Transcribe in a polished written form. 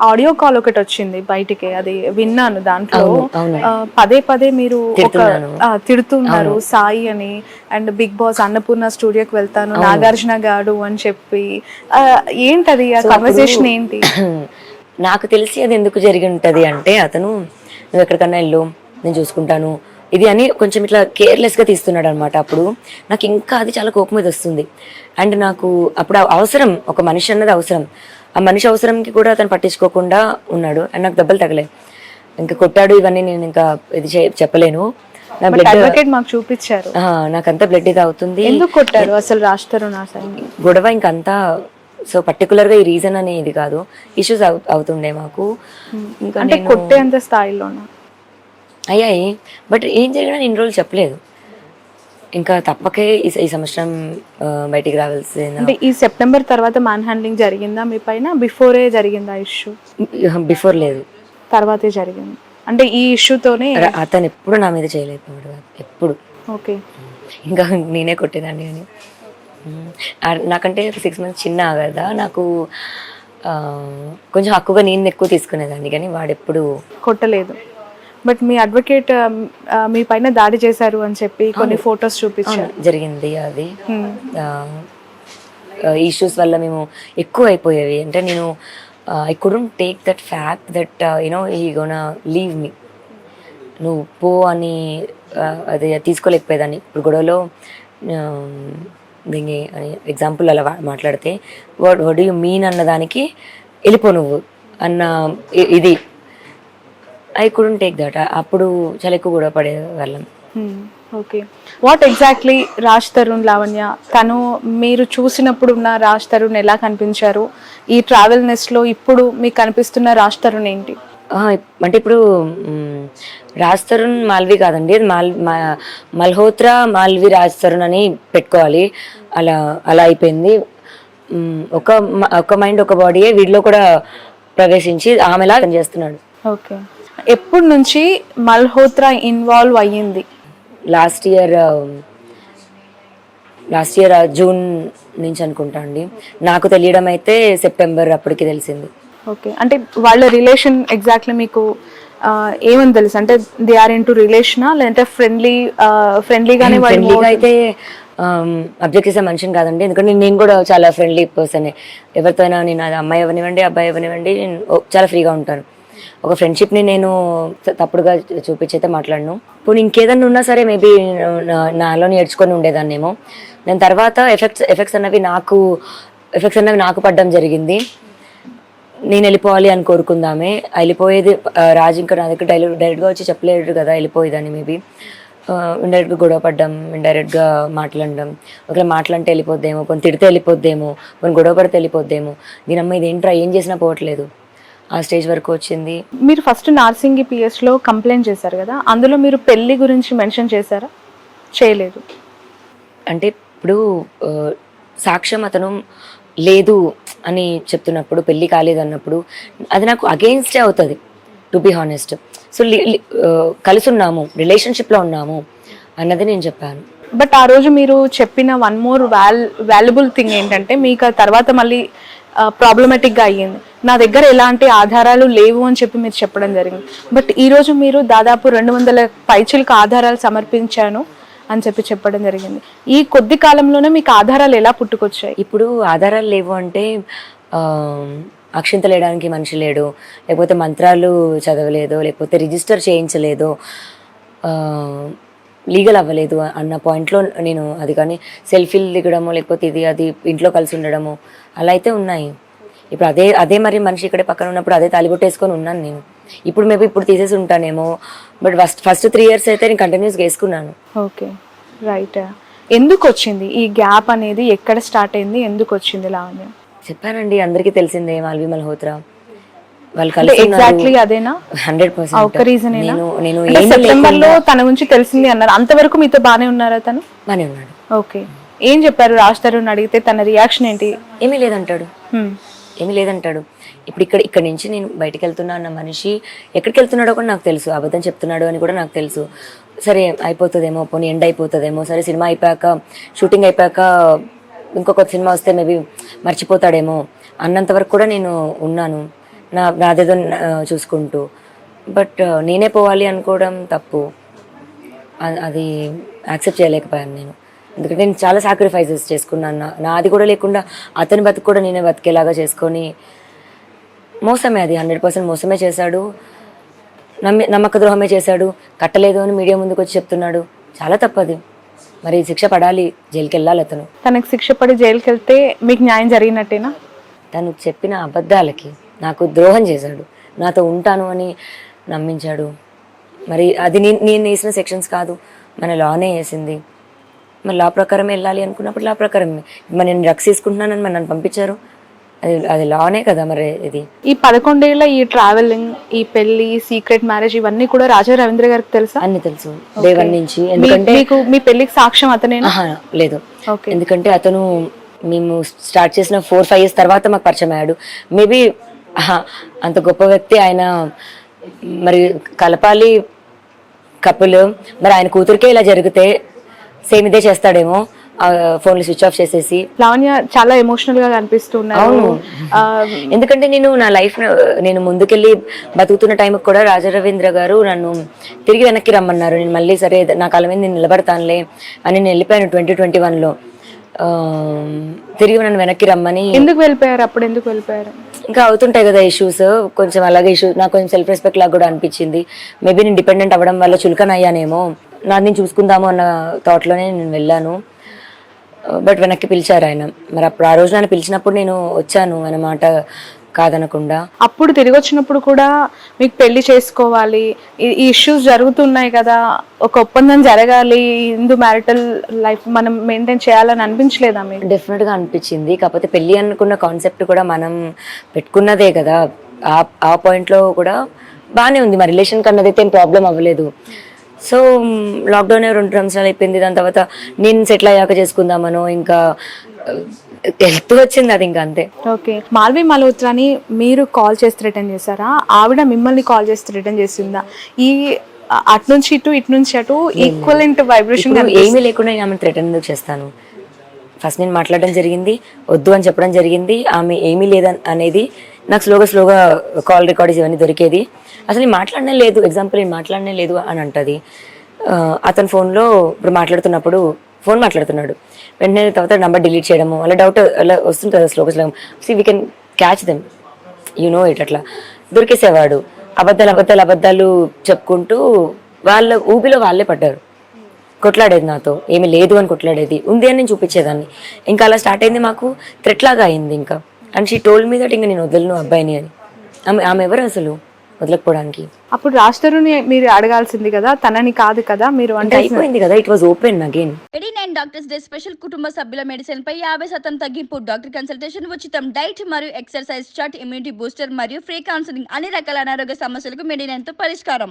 Audio call ఒకటి వచ్చింది బయటికి, అది విన్నాను. దాంట్లో అవును. పదే పదే మీరు తిడుతున్నాను. తిడుతున్నారు సాయి అని, అండ్ బిగ్ బాస్ అన్నపూర్ణ స్టూడియోకి వెళ్తాను నాగార్జున గాడు అని చెప్పి, ఏంటది ఆ కన్వర్సేషన్ ఏంటి? నాకు తెలిసి అది ఎందుకు జరిగి ఉంటది అంటే, అతను నువ్వు ఎక్కడికన్నా వెళ్ళు నేను చూసుకుంటాను ఇది అని కొంచెం ఇట్లా కేర్లెస్గా తీస్తున్నాడు అనమాట. అప్పుడు నాకు ఇంకా అది చాలా కోపం మీద వస్తుంది. అండ్ నాకు అప్పుడు అవసరం, ఒక మనిషి అన్నది అవసరం. ఆ మనిషి అవసరంకి కూడా అతను పట్టించుకోకుండా ఉన్నాడు. అండ్ నాకు దెబ్బలు తగలే, ఇంకా కొట్టాడు ఇవన్నీ నేను ఇంకా ఇది చెప్పలేను. నా బ్లడ్ మాకు చూపించారు, నాకంతా బ్లడ్ ఇది అవుతుంది. ఎందుకు కొట్టారు అసలు రాస్తారు నా గొడవ ఇంకంతా. సో పర్టికులర్గా ఈ రీజన్ అనేది కాదు, ఇష్యూస్ అవుతుండే మాకు. ఇంకా అంటే కొట్టేంత స్థాయిలోనా అయ్యాయి. బట్ ఏం జరిగినా ఇన్ని రోజులు చెప్పలేదు. ఇంకా తప్పకే ఈ సంవత్సరం బయటికి రావాల్సింది. అంటే ఈ సెప్టెంబర్ తర్వాత మ్యాన్ హ్యాండ్లింగ్ జరిగిందా మీ పైన? బిఫోరే జరిగిందా ఇష్యూ? బిఫోర్ లేదు, తర్వాతే జరిగింది. అంటే ఈ ఇష్యూతోనే అతను ఎప్పుడు నా మీద చేయలేకపోయాడు, ఎప్పుడు. ఓకే, ఇంకా నేనే కొట్టేదాన్ని అని. నాకంటే 6 months చిన్న కదా, నాకు కొంచెం హక్కుగా నేను ఎక్కువ తీసుకునేదాన్ని, కానీ వాడెప్పుడు కొట్టలేదు. బట్ మీ అడ్వకేట్ మీ పైన దాడి చేశారు అని చెప్పి కొన్ని ఫొటోస్ చూపించారు. జరిగింది అది. ఇష్యూస్ వల్ల మేము ఎక్కువ అయిపోయేవి. అంటే నేను I couldn't take that fact that he gonna leave me, నువ్వు పో అని అది తీసుకోలేకపోయేదాన్ని. ఇప్పుడు గొడవలో దీన్ని ఎగ్జాంపుల్ అలా మాట్లాడితే వాట్ డూ యూ మీన్ అన్నదానికి వెళ్ళిపో నువ్వు అన్న ఇది ఐ కుడెంట్ టేక్ దట్. అప్పుడు చాలా ఎక్కువ గొడవ పడే వాళ్ళం. Okay, what exactly Raj Tarun, Lavanya, తను మీరు చూసినప్పుడు ఉన్న రాజ్ తరుణ్ ఎలా కనిపించారు? ఈ ట్రావెల్ నెస్ట్లో ఇప్పుడు మీకు కనిపిస్తున్న రాజ్ తరుణ్ ఏంటి? అంటే ఇప్పుడు రాజ్ తరుణ్ మాల్వి కాదండి, అది మల్హోత్రా మాల్వి రాజ్ తరుణ్ అని పెట్టుకోవాలి. అలా అలా అయిపోయింది. ఒక మైండ్ ఒక బాడీయే వీడిలో కూడా ప్రవేశించి ఆమెలా చేస్తున్నాడు. ఓకే, ఎప్పటి నుంచి మల్హోత్రా ఇన్వాల్వ్ అయ్యింది? లాస్ట్ ఇయర్ జూన్ నుంచి అనుకుంటా అండి. నాకు తెలియడం అయితే సెప్టెంబర్ అప్పటికి తెలిసింది. ఓకే, అంటే వాళ్ళ రిలేషన్ ఎగ్జాక్ట్లీ మీకు ఏమని తెలుసు? అంటే దే ఆర్ ఇన్ టు రిలేషనా, లేదంటే ఫ్రెండ్లీగానే? ఫ్రెండ్లీగా అయితే అబ్జెక్ట్ చేసే మనిషిని కాదండి, ఎందుకంటే నేను కూడా చాలా ఫ్రెండ్లీ పర్సన్. ఎవరితోనైనా నేను, అది అమ్మాయి ఎవరివ్వండి అబ్బాయి ఎవరివ్వండి, నేను చాలా ఫ్రీగా ఉంటాను. ఒక ఫ్రెండ్షిప్ని నేను తప్పుడుగా చూపించైతే మాట్లాడను. ఇప్పుడు ఇంకేదన్నా ఉన్నా సరే మేబీ నాలో నేర్చుకొని ఉండేదాన్నేమో. దాని తర్వాత ఎఫెక్ట్స్ అన్నవి నాకు పడ్డం జరిగింది. నేను వెళ్ళిపోవాలి అని కోరుకుందామే, వెళ్ళిపోయేది రాజు ఇంకా నా దగ్గర డైరెక్ట్గా వచ్చి చెప్పలేడు కదా వెళ్ళిపోయేదాన్ని. మేబీ ఇండైరెక్ట్గా గొడవ పడ్డం, ఇండైరెక్ట్గా మాట్లాడడం. ఒకవేళ మాట్లాడితే వెళ్ళిపోద్దేమో, కొన్ని తిడితే వెళ్ళిపోద్దేమో, కొన్ని గొడవ పడితే వెళ్ళిపోద్దేమో. దీనమ్మ ఇది ఏంట్రా ఏం చేసినా పోవట్లేదు, ఆ స్టేజ్ వరకు వచ్చింది. మీరు ఫస్ట్ నార్సింగి పిఎస్లో కంప్లైంట్ చేశారు కదా, అందులో మీరు పెళ్లి గురించి మెన్షన్ చేశారా? చేయలేదు. అంటే ఇప్పుడు సాక్ష్యం అతను లేదు అని చెప్తున్నప్పుడు, పెళ్ళి కాలేదు అన్నప్పుడు అది నాకు అగెయిన్స్టే అవుతుంది, టు బి హానెస్ట్. సో కలిసి ఉన్నాము, రిలేషన్షిప్లో ఉన్నాము అన్నది నేను చెప్పాను. బట్ ఆ రోజు మీరు చెప్పిన వన్ మోర్ వాల్యుబుల్ థింగ్ ఏంటంటే, మీకు ఆ తర్వాత మళ్ళీ ప్రాబ్లమేటిక్గా అయ్యింది. నా దగ్గర ఎలాంటి ఆధారాలు లేవు అని చెప్పి మీరు చెప్పడం జరిగింది. బట్ ఈరోజు మీరు దాదాపు 200 పైచిలకు ఆధారాలు సమర్పించాను అని చెప్పి చెప్పడం జరిగింది. ఈ కొద్ది కాలంలోనే మీకు ఆధారాలు ఎలా పుట్టుకొచ్చాయి? ఇప్పుడు ఆధారాలు లేవు అంటే అక్షింతలు వేయడానికి మనిషి లేడు, లేకపోతే మంత్రాలు చదవలేదు, లేకపోతే రిజిస్టర్ చేయించలేదు, లీగల్ అవ్వలేదు అన్న పాయింట్లో నేను, అది కానీ సెల్ఫీలు దిగడము, లేకపోతే ఇది అది ఇంట్లో కలిసి ఉండడము అలా అయితే ఉన్నాయి. ఇప్పుడు అదే మరి మనిషి ఇక్కడే పక్కన ఉన్నప్పుడు అదే తాలిబొట్టేసుకొని ఉన్నాను నేను. ఇప్పుడు మేబీ ఇప్పుడు తీసేసి ఉంటానేమో, బట్ ఫస్ట్ 3 years అయితే నేను కంటిన్యూస్గా వేసుకున్నాను. Okay, right. ఎందుకు వచ్చింది ఈ గ్యాప్ అనేది? ఎక్కడ స్టార్ట్ అయింది, ఎందుకు వచ్చింది? లావణ్య చెప్పానండి, అందరికీ తెలిసిందే, మాల్వి మల్హోత్రా వాళ్ళు ఎగ్జాక్ట్లీ అదేనా? 100% ఒక రీజన్. నేను సెప్టెంబర్ లో తన గురించి తెలిసింది అన్నారు, అంతవరకు మీతో బానే ఉన్నారా? తను బానే ఉన్నాడు. ఓకే, ఏం చెప్పారు? రాజ్ తరుణ్ అడిగితే తన రియాక్షన్ ఏంటి? ఏమీ లేదంటాడు. ఇప్పుడు ఇక్కడ నుంచి నేను బయటకు వెళ్తున్నా అన్న మనిషి ఎక్కడికి వెళ్తున్నాడో కూడా నాకు తెలుసు, అబద్ధం చెప్తున్నాడు అని కూడా నాకు తెలుసు. సరే అయిపోతుందేమో, పోనీ ఎండ్ అయిపోతుందేమో, సరే సినిమా అయిపోయాక, షూటింగ్ అయిపోయాక ఇంకొక సినిమా వస్తే మేబీ మర్చిపోతాడేమో అన్నంత వరకు కూడా నేను ఉన్నాను. నాదేదో చూసుకుంటూ. బట్ నేనే పోవాలి అనుకోవడం తప్పు. అది యాక్సెప్ట్ చేయలేకపోయాను నేను. ఎందుకంటే నేను చాలా సాక్రిఫైసెస్ చేసుకున్నాను. నాది కూడా లేకుండా అతని బతుకు కూడా నేనే బతికేలాగా చేసుకొని, మోసమే అది, 100% మోసమే చేశాడు. నమ్మక ద్రోహమే చేశాడు. కట్టలేదు అని మీడియా ముందుకు వచ్చి చెప్తున్నాడు. చాలా తప్పది. మరి శిక్ష పడాలి, జైలుకి వెళ్ళాలి అతను. తనకు శిక్ష పడి జైలుకి వెళ్తే మీకు న్యాయం జరిగినట్టేనా? తను చెప్పిన అబద్ధాలకి నాకు ద్రోహం చేశాడు. నాతో ఉంటాను అని నమ్మించాడు. మరి అది నేను వేసిన సెక్షన్స్ కాదు, మన లానే వేసింది. మరి లా ప్రకారం వెళ్ళాలి అనుకున్నప్పుడు లా ప్రకారం. మరి నేను డ్రగ్స్ తీసుకుంటున్నానని మరి నన్ను పంపించారు. అది లానే కదా మరి. ఇది ఈ 11 ఏళ్ళ ఈ ట్రావెలింగ్, ఈ పెళ్లి, సీక్రెట్ మ్యారేజ్ ఇవన్నీ కూడా రాజా రవీంద్ర గారికి తెలుసా? అన్ని తెలుసు, డే 1 నుంచి. ఎందుకంటే మీకు మీ పెళ్లికి సాక్ష్యం అతనేనా? లేదు, ఎందుకంటే అతను మేము స్టార్ట్ చేసిన 4-5 years తర్వాత మాకు పరిచయం అయ్యాడు. మేబీ అంత గొప్ప వ్యక్తి ఆయన. మరి కలపాలి కపుల్, మరి ఆయన కూతురికే ఇలా జరిగితే సేమ్ ఇదే చేస్తాడేమో, ఫోన్లు స్విచ్ ఆఫ్ చేసేసి. లావణ్య చాలా ఎమోషనల్ గా కనిపిస్తున్నారు. అవును, ఎందుకంటే నేను నా లైఫ్ నేను ముందుకెళ్ళి బతుకుతున్న టైంకి కూడా రాజా రవీంద్ర గారు నన్ను తిరిగి వెనక్కి రమ్మన్నారు. నేను మళ్ళీ సరే నా కాలం మీద నేను నిలబడతానులే అని నేను వెళ్ళిపోయాను 2021లో. తిరిగి నన్ను వెనక్కి రమ్మని. ఎందుకు వెళ్ళిపోయారు? అప్పుడు ఎందుకు వెళ్ళిపోయారు? ఇంకా అవుతుంటాయి కదా ఇష్యూస్, కొంచెం అలాగే ఇష్యూస్. నాకు కొంచెం సెల్ఫ్ రెస్పెక్ట్ లాగా కూడా అనిపించింది. మేబీ నేను డిపెండెంట్ అవ్వడం వల్ల చులకన అయ్యానేమో, నాది నేను చూసుకుందాము అన్న థాట్లోనే నేను వెళ్ళాను. బట్ వెనక్కి పిలిచారు ఆయన. మరి అప్పుడు ఆ రోజు నన్ను పిలిచినప్పుడు నేను వచ్చాను అన్నమాట, కాదనకుండా. అప్పుడు తిరిగి వచ్చినప్పుడు కూడా మీకు పెళ్లి చేసుకోవాలి, ఈ ఇష్యూస్ జరుగుతున్నాయి కదా, ఒక ఒప్పందం జరగాలి, హిందూ మ్యారిటల్ లైఫ్ మనం మెయింటైన్ చేయాలని అనిపించలేదా మీకు? డెఫినెట్ గా అనిపించింది. కాకపోతే పెళ్లి అనుకున్న కాన్సెప్ట్ కూడా మనం పెట్టుకున్నదే కదా. ఆ పాయింట్ లో కూడా బాగానే ఉంది. మా రిలేషన్ కన్నదైతే ఏం ప్రాబ్లం అవ్వలేదు. సో లాక్డౌన్ 2 సంవత్సరాలు అయిపోయింది. దాని తర్వాత నేను సెటిల్ అయ్యాక చేసుకుందామనో ఇంకా వెళ్తూ వచ్చింది అది, ఇంకా అంతే. ఓకే, మాల్వి మల్హోత్రాని మీరు కాల్ చేసి రిటర్న్ చేశారా? ఆవిడ మిమ్మల్ని కాల్ చేసి రిటర్న్ చేసిందా? ఈ అటు నుంచి ఇటు నుంచి అటు ఈక్వలెంట్ వైబ్రేషన్ ఏమీ లేకుండా నేను ఆమెను రిటర్న్ ఎందుకు చేస్తాను? ఫస్ట్ నేను మాట్లాడడం జరిగింది, వద్దు అని చెప్పడం జరిగింది. ఆమె ఏమీ లేదని అనేది నాకు స్లోగా కాల్ రికార్డ్స్ ఇవన్నీ దొరికేది. అసలు నేను మాట్లాడనే లేదు, ఎగ్జాంపుల్ నేను మాట్లాడనే లేదు అని అంటది. అతని ఫోన్లో ఇప్పుడు మాట్లాడుతున్నప్పుడు ఫోన్ మాట్లాడుతున్నాడు, వెంటనే తర్వాత నెంబర్ డిలీట్ చేయడము, అలా డౌట్ అలా వస్తుంటుంది స్లోగా. C we can catch them, you know it. అట్లా దొరికేసేవాడు. అబద్ధాలు చెప్పుకుంటూ వాళ్ళ ఊపిలో వాళ్ళే పడ్డారు. కొట్లాడేది నాతో, ఏమి లేదు అని కొట్లాడేది, ఉంది అని నేను చూపించేదాన్ని. ఇంకా అలా స్టార్ట్ అయింది, మాకు థ్రెట్ లాగా అయింది ఇంకా. And she told me that ఇంకా నేను వదలను అబ్బాయిని అని. ఆమె ఎవరు అసలు వదలకపోవడానికి? అప్పుడు రాష్ట్రుని మీరు అడగాల్సింది కదా, తనని కాదు కదా. మీరు అంటే అయిపోయింది కదా, it was open again. 89 doctors day special కుటుంబ సభ్యుల మెడిసిన్ పై 50% తగ్గింపు. డాక్టర్ కన్సల్టేషన్ ఉచితం. డైట్ మరియు ఎక్సర్సైజ్ చార్ట్, ఇమ్యూనిటీ బూస్టర్ మరియు ఫ్రీ కౌన్సిలింగ్. అన్ని రకాల అనారోగ్య సమస్యలకు మెడినైన్ తో పరిష్కారం.